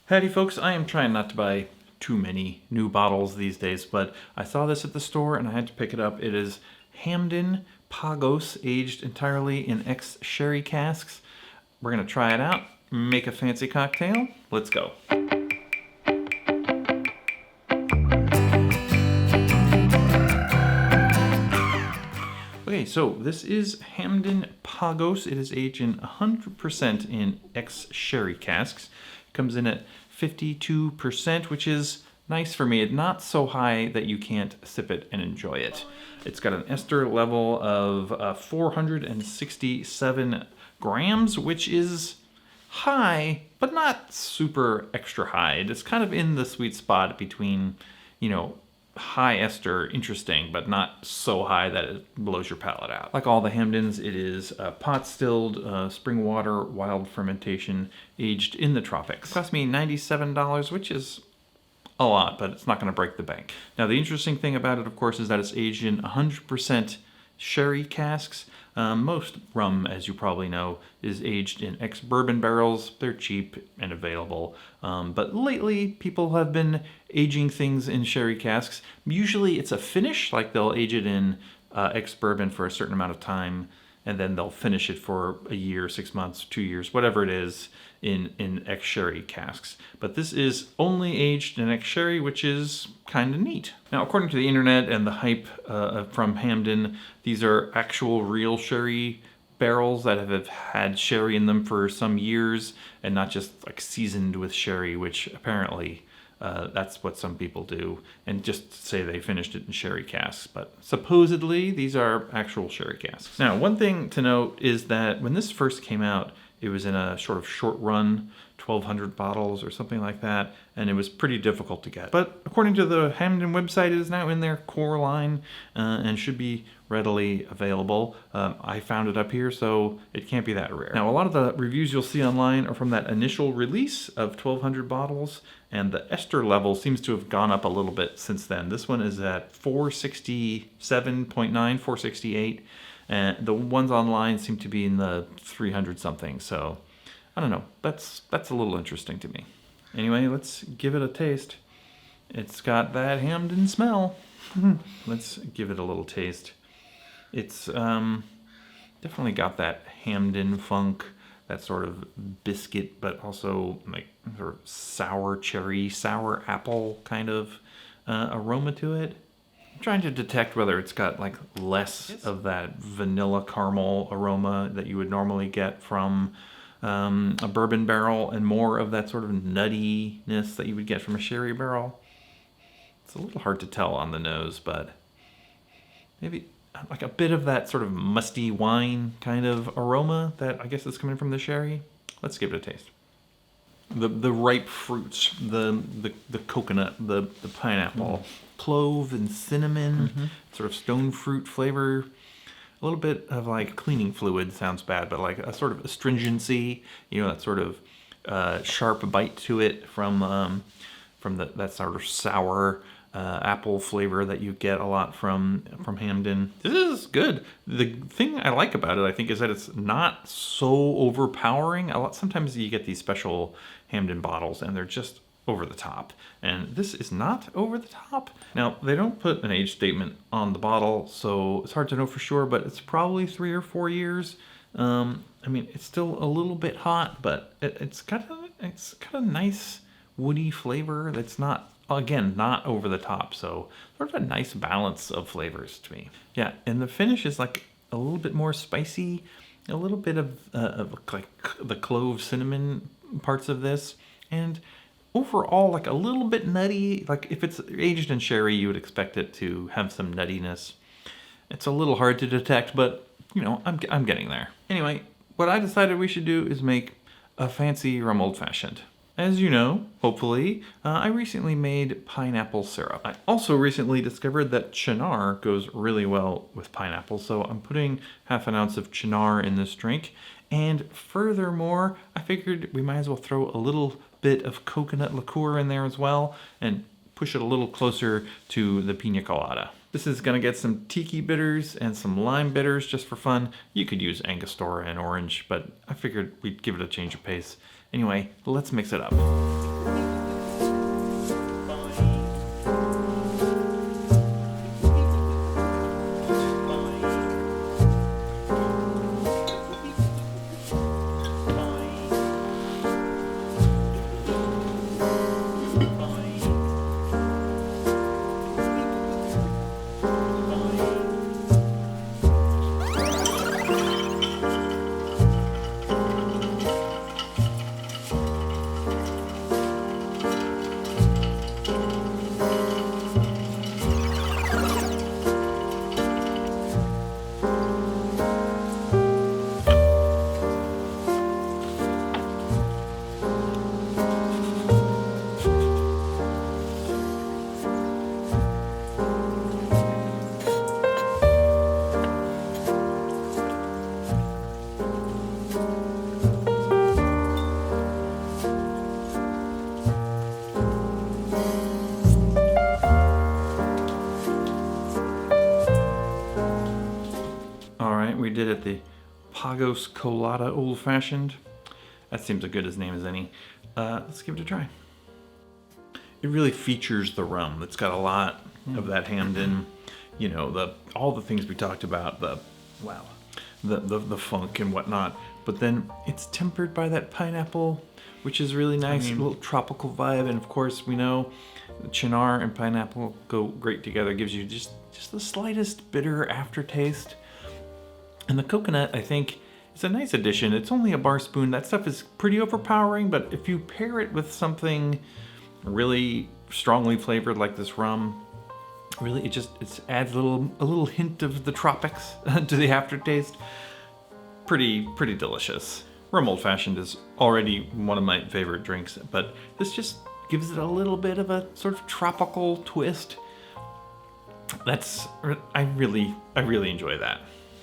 Howdy folks, I am trying not to buy too many new bottles these days, but I saw this at the store and I had to pick it up. It is Hampden Pagos, aged entirely in ex-sherry casks. We're gonna try it out, make a fancy cocktail. Let's go. Okay, so this is Hampden Pagos. It is aged in 100% in ex-sherry casks. Comes in at 52%, which is nice for me. It's not so high that you can't sip it and enjoy it. It's got an ester level of 467 grams, which is high, but not super extra high. It's kind of in the sweet spot between, high ester, interesting, but not so high that it blows your palate out. Like all the Hampdens, it is pot stilled, spring water, wild fermentation, aged in the tropics. It cost me $97, which is a lot, but it's not going to break the bank. Now, the interesting thing about it, of course, is that it's aged in 100% sherry casks. Most rum, as you probably know, is aged in ex-bourbon barrels. They're cheap and available. But lately, people have been aging things in sherry casks. Usually it's a finish, like they'll age it in ex-bourbon for a certain amount of time, and then they'll finish it for a year, 6 months, 2 years, whatever it is, in ex-sherry casks. But this is only aged in ex-sherry, which is kind of neat. Now, according to the internet and the hype from Hampden, these are actual real sherry barrels that have had sherry in them for some years and not just like seasoned with sherry, which apparently that's what some people do, and just say they finished it in sherry casks. But supposedly these are actual sherry casks. Now, one thing to note is that when this first came out, it was in a sort of short run, 1,200 bottles or something like that, and it was pretty difficult to get. But according to the Hampden website, it is now in their core line and should be readily available. I found it up here, so it can't be that rare. Now, a lot of the reviews you'll see online are from that initial release of 1,200 bottles, and the ester level seems to have gone up a little bit since then. This one is at 467.9, 468. And the ones online seem to be in the 300 something, so I don't know. That's a little interesting to me. Anyway, let's give it a taste. It's got that Hampden smell. Let's give it a little taste. It's definitely got that Hampden funk, that sort of biscuit, but also like sort of sour cherry, sour apple kind of aroma to it. Trying to detect whether it's got like less of that vanilla caramel aroma that you would normally get from a bourbon barrel and more of that sort of nuttiness that you would get from a sherry barrel. It's a little hard to tell on the nose, but maybe like a bit of that sort of musty wine kind of aroma that I guess is coming from the sherry. Let's give it a taste. The ripe fruits, the coconut, the pineapple, clove and cinnamon, sort of stone fruit flavor, a little bit of like cleaning fluid, sounds bad, but like a sort of astringency, that sort of sharp bite to it from that sort of sour apple flavor that you get a lot from Hampden. This is good. The thing I like about it, I think, is that it's not so overpowering. Sometimes you get these special Hampden bottles and they're just over the top, and this is not over the top. Now, they don't put an age statement on the bottle, so it's hard to know for sure, but it's probably 3 or 4 years. I mean, it's still a little bit hot, but it's got a nice woody flavor that's not, again, not over the top, so sort of a nice balance of flavors to me. Yeah, and the finish is like a little bit more spicy, a little bit of like the clove cinnamon parts of this, and overall like a little bit nutty. Like if it's aged in sherry, you would expect it to have some nuttiness. It's a little hard to detect, but I'm getting there. Anyway, what I decided we should do is make a fancy rum old fashioned. As you know, hopefully, I recently made pineapple syrup. I also recently discovered that Cynar goes really well with pineapple, so I'm putting half an ounce of Cynar in this drink. And furthermore, I figured we might as well throw a little bit of coconut liqueur in there as well and push it a little closer to the pina colada. This is gonna get some Tiki bitters and some lime bitters just for fun. You could use Angostura and orange, but I figured we'd give it a change of pace. Anyway, let's mix it up. Pagos Colada Old Fashioned. That seems as good as name as any. Let's give it a try. It really features the rum. It's got a lot of that Hampden, you know, all the things we talked about, the funk and whatnot. But then it's tempered by that pineapple, which is really nice, a little tropical vibe. And of course, we know Cynar and pineapple go great together. Gives you just the slightest bitter aftertaste. And the coconut, I think, is a nice addition. It's only a bar spoon. That stuff is pretty overpowering, but if you pair it with something really strongly flavored like this rum, really it adds a little hint of the tropics to the aftertaste. Pretty delicious. Rum Old Fashioned is already one of my favorite drinks, but this just gives it a little bit of a sort of tropical twist. I really enjoy that.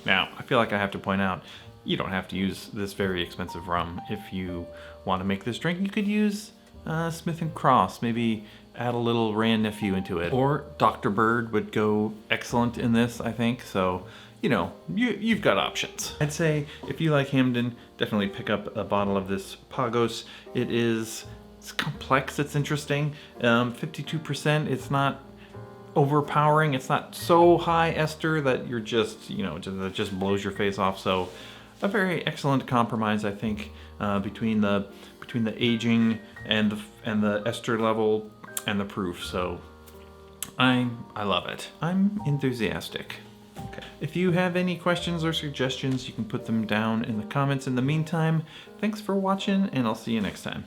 Now, I feel like I have to point out, you don't have to use this very expensive rum if you want to make this drink. You could use Smith & Cross, maybe add a little Rand Nephew into it. Or Dr. Bird would go excellent in this, I think. So, you know, you've got options. I'd say if you like Hampden, definitely pick up a bottle of this Pagos. It's complex, it's interesting. 52%, it's not overpowering. It's not so high ester that you're just, you know, that just blows your face off. So a very excellent compromise, I think, between the aging and the ester level and the proof. So I love it. I'm enthusiastic. Okay. If you have any questions or suggestions, you can put them down in the comments. In the meantime, thanks for watching, and I'll see you next time.